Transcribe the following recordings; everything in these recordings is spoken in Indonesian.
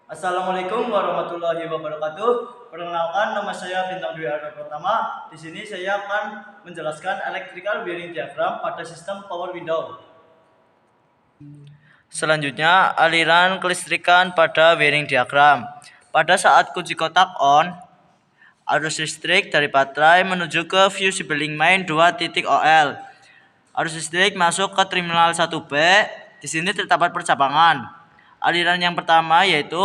Assalamualaikum warahmatullahi wabarakatuh. Perkenalkan, nama saya Bintang Dwi Arda Pratama. Di sini saya akan menjelaskan electrical bearing diagram pada sistem power window. Selanjutnya, aliran kelistrikan pada bearing diagram. Pada saat kunci kotak on, arus listrik dari baterai menuju ke fuse bearing main 2.0. Arus listrik masuk ke terminal 1B. Di sini terdapat percabangan. Aliran yang pertama yaitu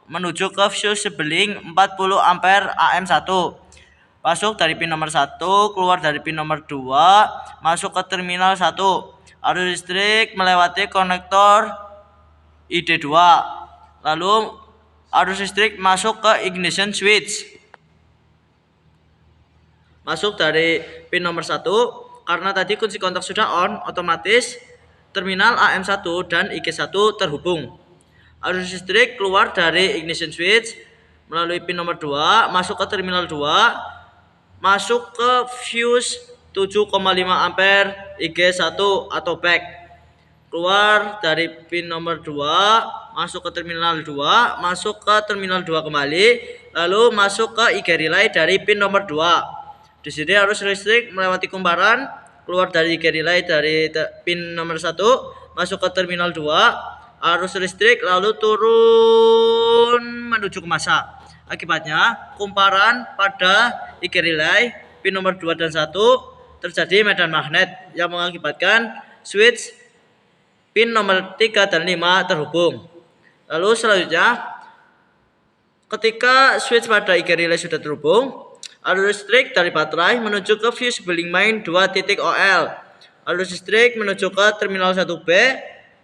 menuju ke fuse bearing 40 ampere AM1. Masuk dari pin nomor 1, keluar dari pin nomor 2, masuk ke terminal 1. Arus listrik melewati konektor ID2. Lalu arus listrik masuk ke ignition switch. Masuk dari pin nomor 1, karena tadi kunci kontak sudah on, otomatis terminal AM1 dan IG1 terhubung. Arus listrik keluar dari ignition switch melalui pin nomor 2, masuk ke terminal 2, masuk ke fuse 7,5 ampere IG1 atau back. Keluar dari pin nomor 2, masuk ke terminal 2, masuk ke terminal 2 kembali, lalu masuk ke IG relay dari pin nomor 2. Di sini arus listrik melewati kumparan, keluar dari IG relay dari pin nomor 1, masuk ke terminal 2, arus listrik lalu turun menuju ke masa. Akibatnya, kumparan pada IG relay pin nomor 2 dan 1 terjadi medan magnet yang mengakibatkan switch pin nomor 3 dan 5 terhubung. Lalu selanjutnya, ketika switch pada IG relay sudah terhubung, arus listrik dari baterai menuju ke fuse bearing main 2.0. Arus listrik menuju ke terminal 1B,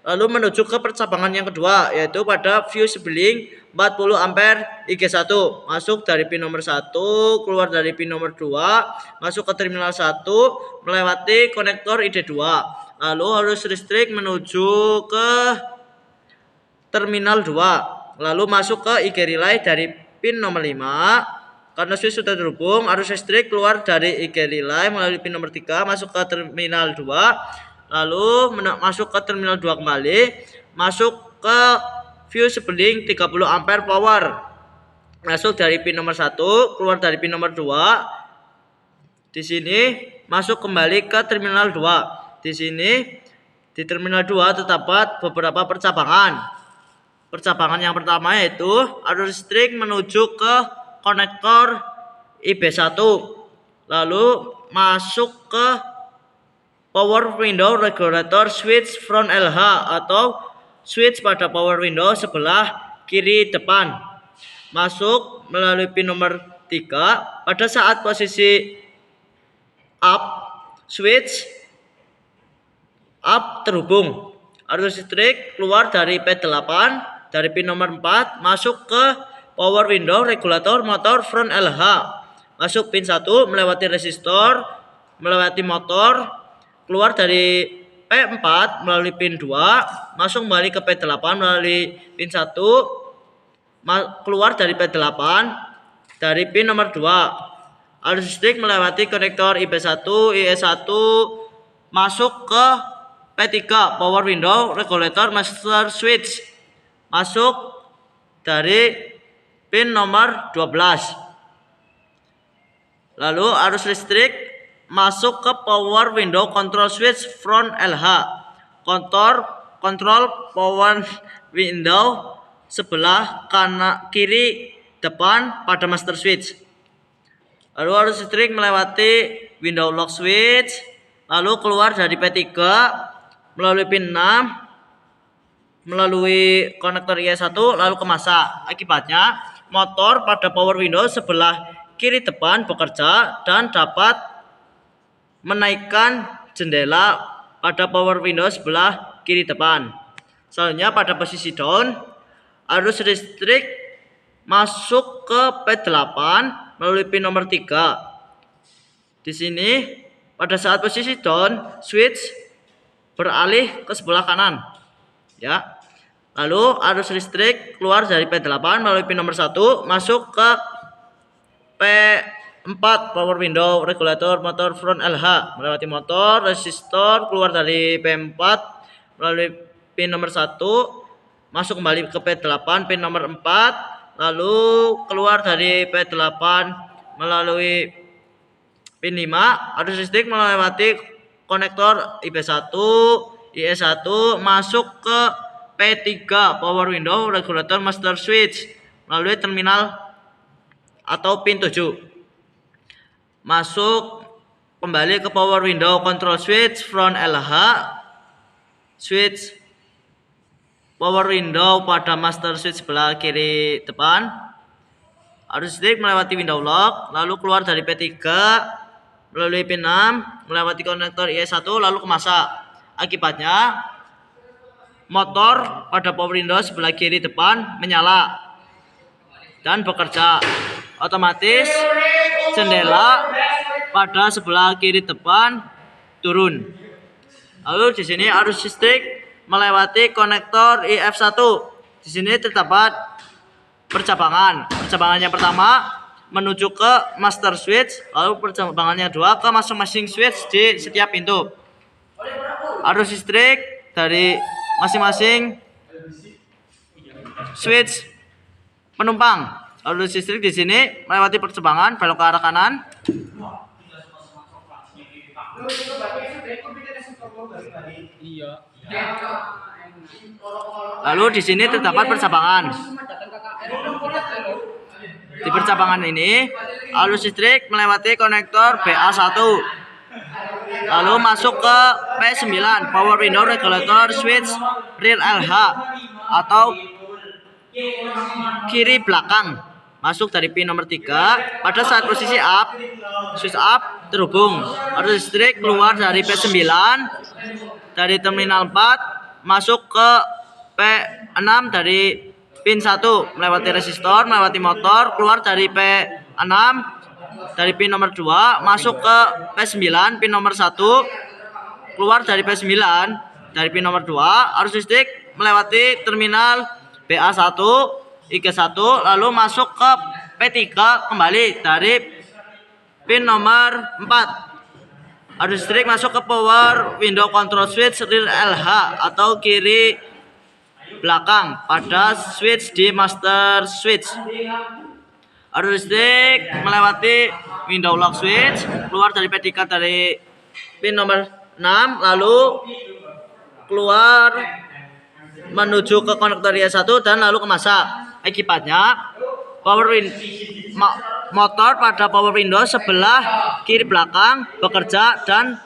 lalu menuju ke percabangan yang kedua, yaitu pada fuse bearing 40 ampere IG1. Masuk dari pin nomor 1, keluar dari pin nomor 2, masuk ke terminal 1, melewati konektor ID2. Lalu arus listrik menuju ke terminal 2, lalu masuk ke IG relay dari pin nomor 5. Karena switch sudah terhubung, arus listrik keluar dari IG relay melalui pin nomor 3, masuk ke terminal 2, lalu masuk ke terminal 2 kembali, masuk ke fuse bearing 30 ampere power. Masuk dari pin nomor 1, keluar dari pin nomor 2. Di sini masuk kembali ke terminal 2. Di sini di terminal 2 terdapat beberapa percabangan. Percabangan yang pertama yaitu arus listrik menuju ke konektor IB1, lalu masuk ke power window regulator switch front LH atau switch pada power window sebelah kiri depan. Masuk melalui pin nomor 3. Pada saat posisi up, switch up terhubung. Arus listrik keluar dari P8 dari pin nomor 4, masuk ke power window regulator motor front LH. Masuk pin 1 melewati resistor, melewati motor, keluar dari P4 melalui pin 2, masuk kembali ke P8 melalui pin 1, keluar dari P8 dari pin nomor 2. Arus listrik melewati konektor IB1, IE1, masuk ke P3 power window regulator master switch. Masuk dari pin nomor 12. Lalu arus listrik masuk ke power window control switch front LH. Kontrol power window sebelah kanan kiri depan pada master switch. Lalu arus listrik melewati window lock switch, lalu keluar dari P3 melalui pin 6, melalui konektor IE1, lalu ke masa. Akibatnya motor pada power window sebelah kiri depan bekerja dan dapat menaikkan jendela pada power window sebelah kiri depan. Selanjutnya pada posisi down, arus listrik masuk ke P8 melalui pin nomor 3. Di sini pada saat posisi down, switch beralih ke sebelah kanan. Ya. Lalu arus listrik keluar dari P8 melalui pin nomor 1, masuk ke P4 power window regulator motor front LH, melewati motor, resistor, keluar dari P4 melalui pin nomor 1, masuk kembali ke P8 pin nomor 4, lalu keluar dari P8 melalui pin 5. Arus listrik melewati konektor IB1, IE1 masuk ke P3 power window regulator master switch melalui terminal atau pin 7. Masuk kembali ke power window control switch front LH switch power window pada master switch sebelah kiri depan. Arus listrik melewati window lock, lalu keluar dari P3 melalui pin 6, melewati konektor IE1 lalu ke masa. Akibatnya motor pada power window sebelah kiri depan menyala dan bekerja. Otomatis jendela pada sebelah kiri depan turun. Lalu di sini arus listrik melewati konektor IF1. Di sini terdapat percabangan. Percabangan yang pertama menuju ke master switch, lalu percabangan yang kedua ke masing-masing switch di setiap pintu. Arus listrik dari masing-masing switch penumpang. Arus listrik di sini melewati percabangan belok ke arah kanan. Lalu di sini terdapat percabangan. Di percabangan ini arus listrik melewati konektor BA1. Lalu masuk ke P9 power window regulator switch rear LH atau kiri belakang. Masuk dari pin nomor 3. Pada saat posisi up, switch up terhubung. Arus listrik keluar dari P9 dari terminal 4 masuk ke P6 dari pin 1 melewati resistor, melewati motor, keluar dari P6 dari pin nomor 2 masuk ke P9 pin nomor 1, keluar dari P9 dari pin nomor 2. Arus listrik melewati terminal BA1, IG1 lalu masuk ke P3 kembali dari pin nomor 4. Arus listrik masuk ke power window control switch rear LH atau kiri belakang pada switch di master switch. Arus listrik melewati window lock switch, keluar dari P3 dari pin nomor 6 lalu keluar menuju ke konektor IE1 dan lalu ke masa. Akibatnya motor pada power window sebelah kiri belakang bekerja dan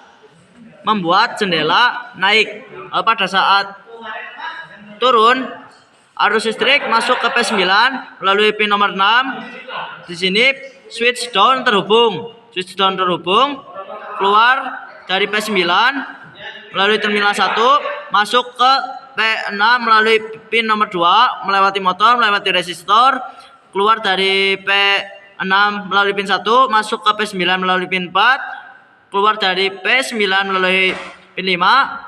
membuat jendela naik. Lalu pada saat turun, arus listrik masuk ke P9 melalui pin nomor 6. Di sini switch down terhubung. Switch down terhubung, keluar dari P9 melalui terminal 1, masuk ke P6 melalui pin nomor 2, melewati motor, melewati resistor, keluar dari P6 melalui pin 1, masuk ke P9 melalui pin 4, keluar dari P9 melalui pin 5.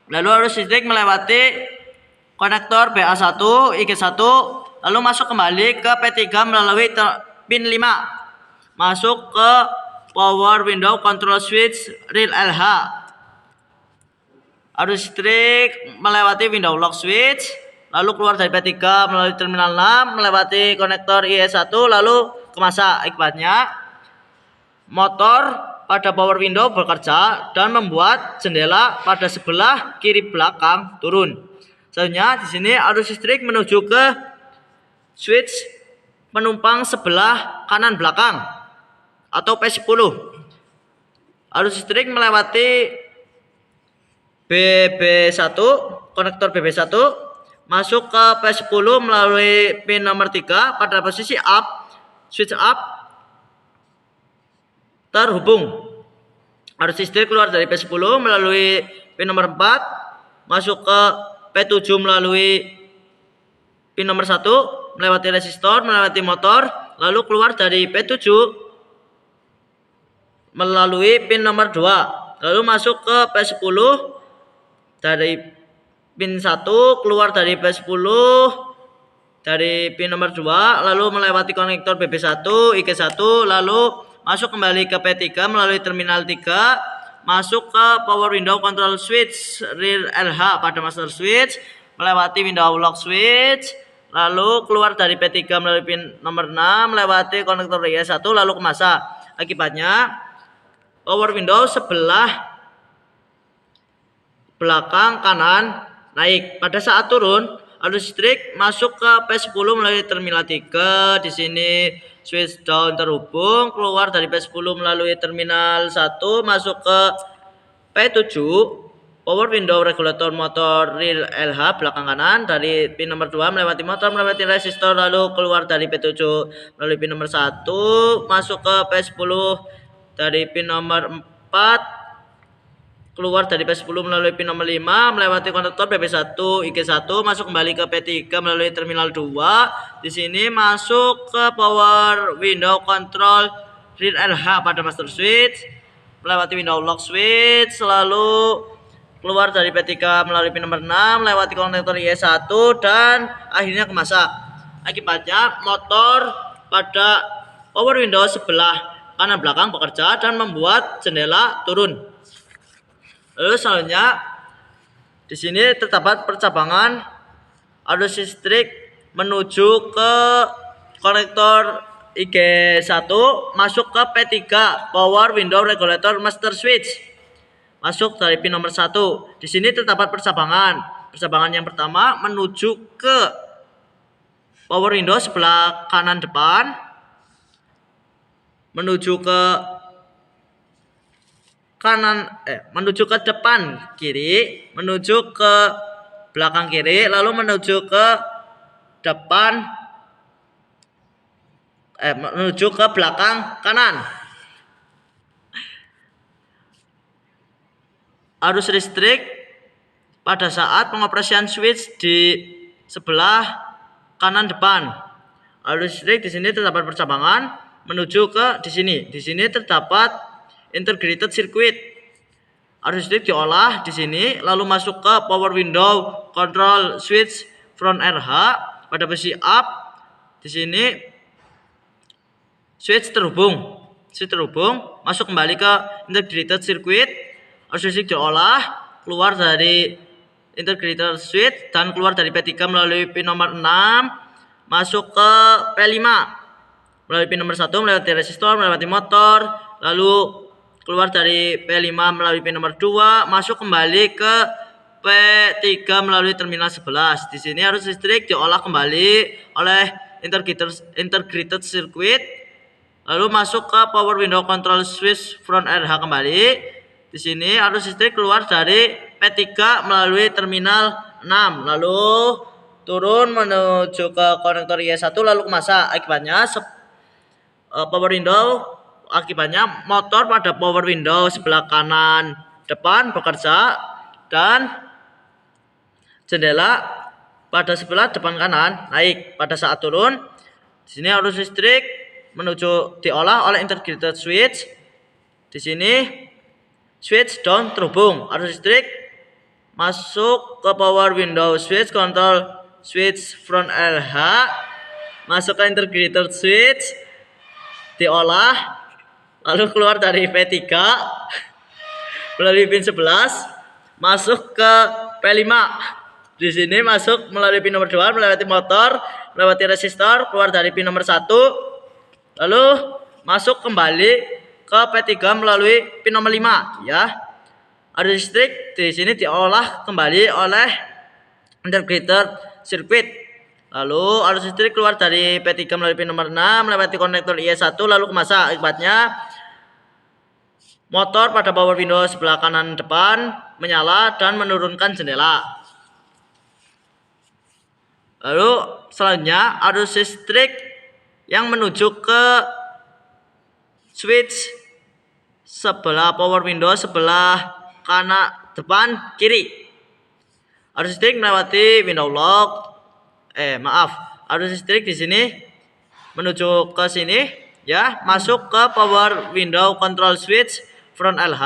Lalu arus listrik melewati konektor BA1, IG1, lalu masuk kembali ke P3 melalui pin 5. Masuk ke power window control switch rear LH. Arus listrik melewati window lock switch, lalu keluar dari P3 melalui terminal 6, melewati konektor IE1 lalu ke masa. Akibatnya motor pada power window bekerja dan membuat jendela pada sebelah kiri belakang turun. Selanjutnya di sini arus listrik menuju ke switch penumpang sebelah kanan belakang atau P10. Arus listrik melewati BB1, konektor BB1 masuk ke P10 melalui pin nomor 3 pada posisi up, switch up terhubung. Arus listrik keluar dari P10 melalui pin nomor 4 masuk ke P7 melalui pin nomor 1, melewati resistor, melewati motor, lalu keluar dari P7 melalui pin nomor 2, lalu masuk ke P10 dari pin 1, keluar dari P10 dari pin nomor 2, lalu melewati konektor BB1, IG1, lalu masuk kembali ke P3 melalui terminal 3, masuk ke power window control switch rear LH pada master switch, melewati window lock switch, lalu keluar dari P3 melalui pin nomor 6, melewati konektor IE1 lalu ke masa. Akibatnya power window sebelah belakang kanan naik. Pada saat turun, arus listrik masuk ke P10 melalui terminal 3. Di sini switch down terhubung, keluar dari P10 melalui terminal 1 masuk ke P7. Power window regulator motor rear LH belakang kanan dari pin nomor 2 melewati motor, melewati resistor lalu keluar dari P7 melalui pin nomor 1 masuk ke P10 dari pin nomor 4, keluar dari P10 melalui pin nomor 5 melewati konektor PP1 IG1 masuk kembali ke P3 melalui terminal 2. Di sini masuk ke power window control rear LH pada master switch, melewati window lock switch lalu keluar dari P3 melalui pin nomor 6 melewati konektor IE1 dan akhirnya ke masa. Akibatnya motor pada power window sebelah kanan belakang bekerja dan membuat jendela turun. Lalu selanjutnya di sini terdapat percabangan arus listrik menuju ke konektor IG1 masuk ke P3 power window regulator master switch, masuk dari pin nomor 1. Di sini terdapat percabangan. Percabangan yang pertama menuju ke power window sebelah kanan depan, menuju ke depan kiri, menuju ke belakang kiri, lalu menuju ke depan menuju ke belakang kanan. Arus listrik pada saat pengoperasian switch di sebelah kanan depan. Arus listrik di sini terdapat percabangan menuju ke di sini. Di sini terdapat integrated circuit. Arus listrik diolah di sini lalu masuk ke power window control switch front RH pada posisi up. Di sini switch terhubung masuk kembali ke integrated circuit. Arus listrik diolah keluar dari integrated switch dan keluar dari P3 melalui pin nomor 6 masuk ke P5 melalui pin nomor 1 melewati resistor, melewati motor, lalu keluar dari P5 melalui pin nomor 2 masuk kembali ke P3 melalui terminal 11. Di sini arus listrik diolah kembali oleh integrated circuit lalu masuk ke power window control switch front RH kembali. Di sini arus listrik keluar dari P3 melalui terminal 6 lalu turun menuju ke konektor IE1 lalu ke masa. Akibatnya motor pada power window sebelah kanan depan bekerja dan jendela pada sebelah depan kanan naik. Pada saat turun, di sini arus listrik menuju diolah oleh integrated switch. Di sini switch down terhubung. Arus listrik masuk ke power window switch control switch front LH, masuk ke integrated switch, diolah lalu keluar dari P3 melalui pin 11 masuk ke P5. Di sini masuk melalui pin nomor 2 melewati motor, melewati resistor, keluar dari pin nomor 1 lalu masuk kembali ke P3 melalui pin nomor 5 ya. Arus listrik di sini diolah kembali oleh integrated circuit. Lalu arus listrik keluar dari P3 melalui pin nomor 6 melewati konektor IE1 lalu ke masa. Akibatnya motor pada power window sebelah kanan depan menyala dan menurunkan jendela. Lalu selanjutnya arus listrik yang menuju ke switch sebelah power window sebelah kanan depan kiri. Arus listrik melewati window lock. Arus listrik di sini menuju ke sini ya, masuk ke power window control switch front LH.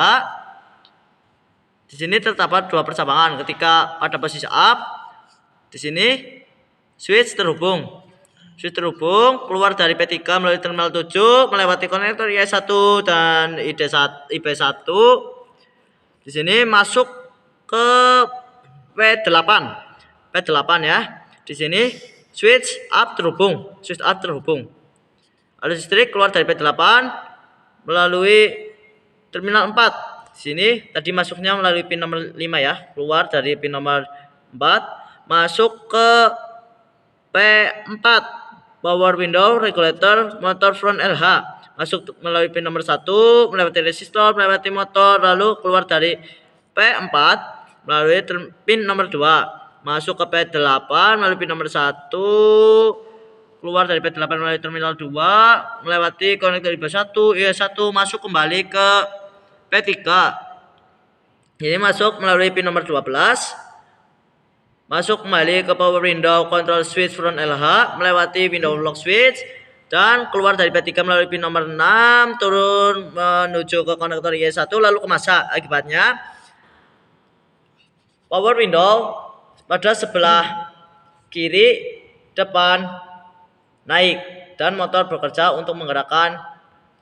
Di sini terdapat dua percabangan. Ketika pada posisi up, di sini switch terhubung. Keluar dari P3 melalui terminal 7 melewati konektor IE1 dan IB1. Di sini masuk ke P8 P8 ya. Di sini switch up terhubung. Arus listrik keluar dari P8 melalui terminal 4. Di sini tadi masuknya melalui pin nomor 5 ya, keluar dari pin nomor 4 masuk ke P4 power window regulator motor front LH, masuk melalui pin nomor 1 melewati resistor, melewati motor, lalu keluar dari P4 melalui pin nomor 2 masuk ke P8 melalui pin nomor 1, keluar dari P8 melalui terminal 2 melewati konektor IB1 IE1 masuk kembali ke P3. Ini masuk melalui pin nomor 12, masuk kembali ke power window control switch front LH melewati window lock switch dan keluar dari P3 melalui pin nomor 6, turun menuju ke konektor IE1 lalu ke masa. Akibatnya power window pada sebelah kiri depan naik dan motor bekerja untuk menggerakkan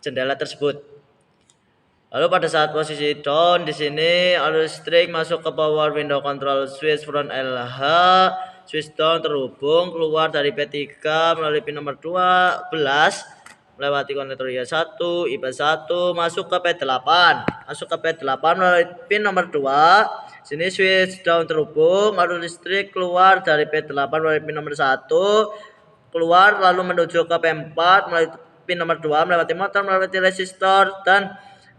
jendela tersebut. Lalu pada saat posisi down di sini arus listrik masuk ke power window control switch front LH, switch down terhubung keluar dari P3 melalui pin nomor 12 melewati konektor IE1 IB1 masuk ke P8 melalui pin nomor 2. Sini switch down terhubung, arus listrik keluar dari P8 melalui pin nomor 1, keluar lalu menuju ke P4 melalui pin nomor 2 melewati motor, melewati resistor dan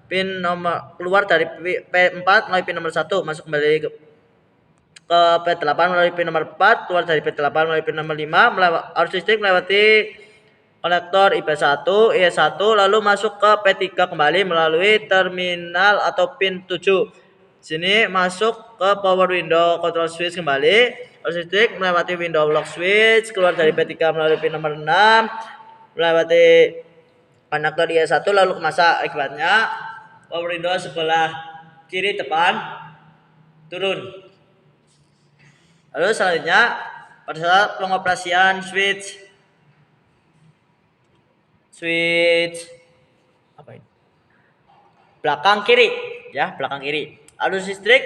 pin nomor keluar dari P4 melalui pin nomor 1 masuk kembali ke P8 melalui pin nomor 4, keluar dari P8 melalui pin nomor 5 arus listrik melewati konektor IB1 IE1 lalu masuk ke P3 kembali melalui terminal atau pin 7. Sini masuk ke power window control switch kembali, arus listrik melewati window lock switch, keluar dari P3 melalui pin nomor 6 melewati konektor IE1 lalu ke masa. Akibatnya power window sebelah kiri depan turun. Lalu selanjutnya pada saat pengoperasian switch apa ini? Belakang kiri ya, belakang kiri. Arus listrik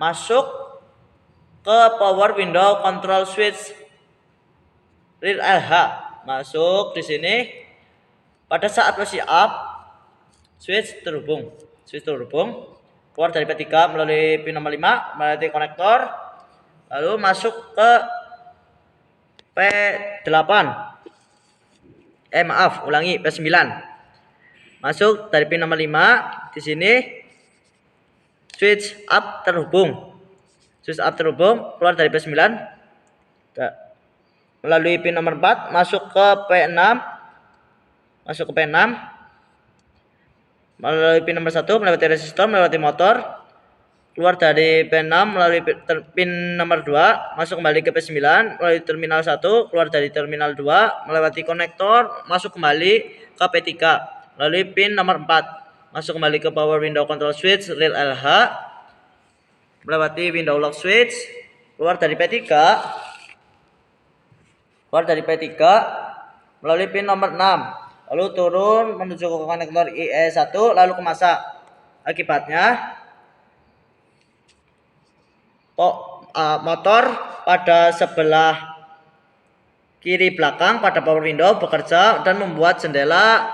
masuk ke power window control switch rear LH. Masuk di sini pada saat posisi up switch terhubung keluar dari P3 melalui pin nomor 5 melalui konektor lalu masuk ke P8 P9 masuk dari pin nomor 5. Di sini switch up terhubung keluar dari P9 melalui pin nomor 4 masuk ke P6 melalui pin nomor 1 melewati resistor, melewati motor, keluar dari P6 melalui pin nomor 2 masuk kembali ke P9 melalui terminal 1, keluar dari terminal 2 melewati konektor masuk kembali ke P3 melalui pin nomor 4 masuk kembali ke power window control switch rear LH melewati window lock switch, keluar dari P3 melalui pin nomor 6 lalu turun menuju ke konektor IE1 lalu ke masa. Akibatnya motor pada sebelah kiri belakang pada power window bekerja dan membuat jendela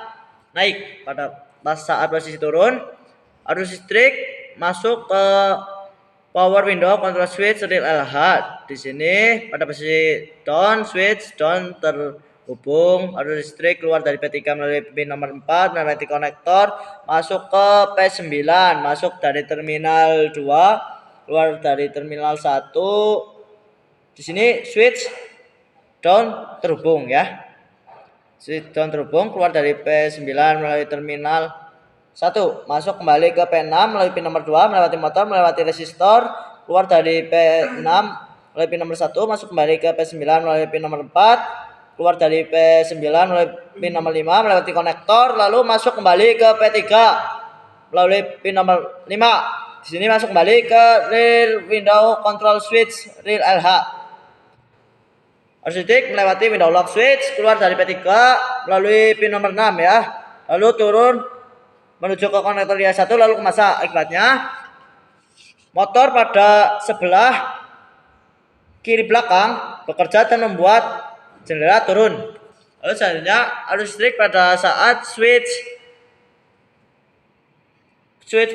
naik. Pada saat posisi turun arus listrik masuk ke power window control switch rear LH. Di sini pada posisi down switch down terhubung, arus listrik keluar dari P3 melalui pin nomor 4 melewati konektor masuk ke P9 masuk dari terminal 2, keluar dari terminal 1. Di sini switch down terhubung ya. Switch down terhubung keluar dari P9 melalui terminal 1 masuk kembali ke P6 melalui pin nomor 2 melewati motor, melewati resistor, keluar dari P6 melalui pin nomor 1 masuk kembali ke P9 melalui pin nomor 4, keluar dari P9 melalui pin nomor 5 melewati konektor lalu masuk kembali ke P3 melalui pin nomor 5. Di sini masuk kembali ke rear window control switch rear LH. Arus listrik melewati window lock switch, keluar dari P3 melalui pin nomor 6 ya. Lalu turun menuju ke konektor IE1 lalu ke masa. Akibatnya motor pada sebelah kiri belakang bekerja dan membuat jendela turun. Lalu selanjutnya arus listrik pada saat switch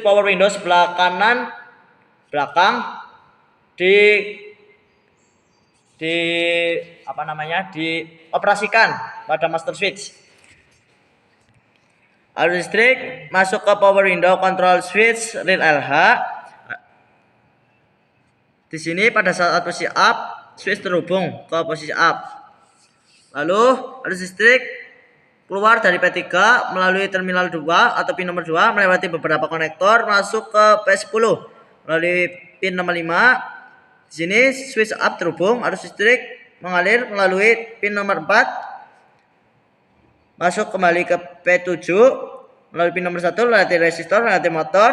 power window sebelah kanan belakang dioperasikan pada master switch. Arus listrik masuk ke power window control switch real LH. Di sini pada saat posisi up, switch terhubung ke posisi up. Lalu arus listrik keluar dari P3 melalui terminal 2 atau pin nomor 2 melewati beberapa konektor masuk ke P10 melalui pin nomor 5. Di sini switch up terhubung, arus listrik mengalir melalui pin nomor 4 masuk kembali ke P7 melalui pin nomor 1 melewati resistor, melewati motor,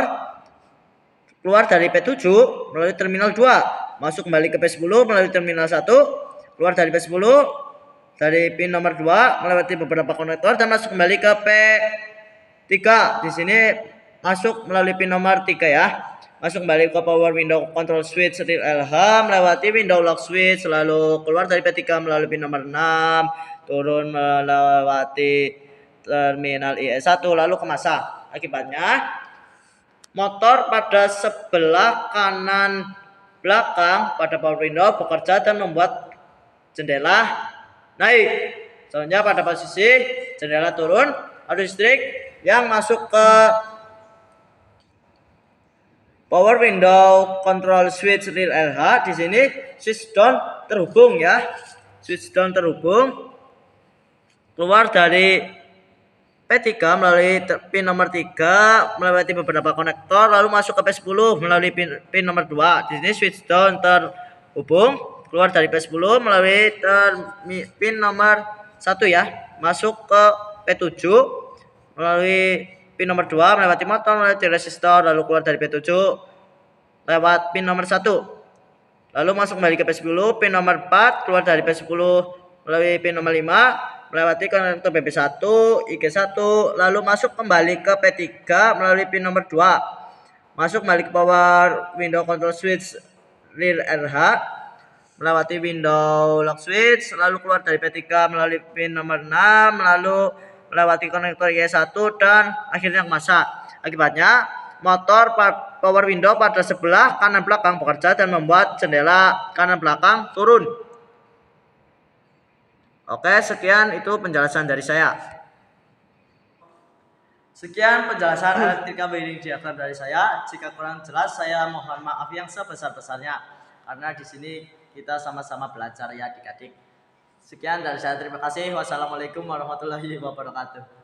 keluar dari P7 melalui terminal 2 masuk kembali ke P10 melalui terminal 1, keluar dari P10 dari pin nomor 2 melewati beberapa konektor dan masuk kembali ke P3. Di sini masuk melalui pin nomor 3 ya. Masuk kembali ke power window control switch real LH melewati window lock switch, lalu keluar dari P3 melalui pin nomor 6, turun melewati terminal IE1 lalu ke masa. Akibatnya motor pada sebelah kanan belakang pada power window bekerja dan membuat jendela naik. Selanjutnya pada posisi jendela turun, arus listrik yang masuk ke power window control switch real LH. Di sini switch down terhubung ya. Switch down terhubung. Keluar dari P3 melalui pin nomor 3 melewati beberapa konektor lalu masuk ke P10 melalui pin nomor 2. Di sini switch down terhubung, keluar dari P10 melalui pin nomor 1 ya, masuk ke P7 melalui pin nomor 2 melewati motor, melewati resistor, lalu keluar dari P7 lewat pin nomor 1. Lalu masuk kembali ke P10 pin nomor 4, keluar dari P10 melalui pin nomor 5 melewati konektor BP1, IG1, lalu masuk kembali ke P3 melalui pin nomor 2. Masuk kembali ke power window control switch rear RH melewati window lock switch, lalu keluar dari P3 melalui pin nomor 6, lalu melewati konektor Y1 dan akhirnya ke masa. Akibatnya motor power window pada sebelah kanan belakang bekerja dan membuat jendela kanan belakang turun. Oke, sekian itu penjelasan dari saya. Sekian penjelasan elektrika winding diagram dari saya. Jika kurang jelas, saya mohon maaf yang sebesar-besarnya. Karena di sini kita sama-sama belajar ya adik-adik. Sekian dari saya, terima kasih. Wassalamualaikum warahmatullahi wabarakatuh.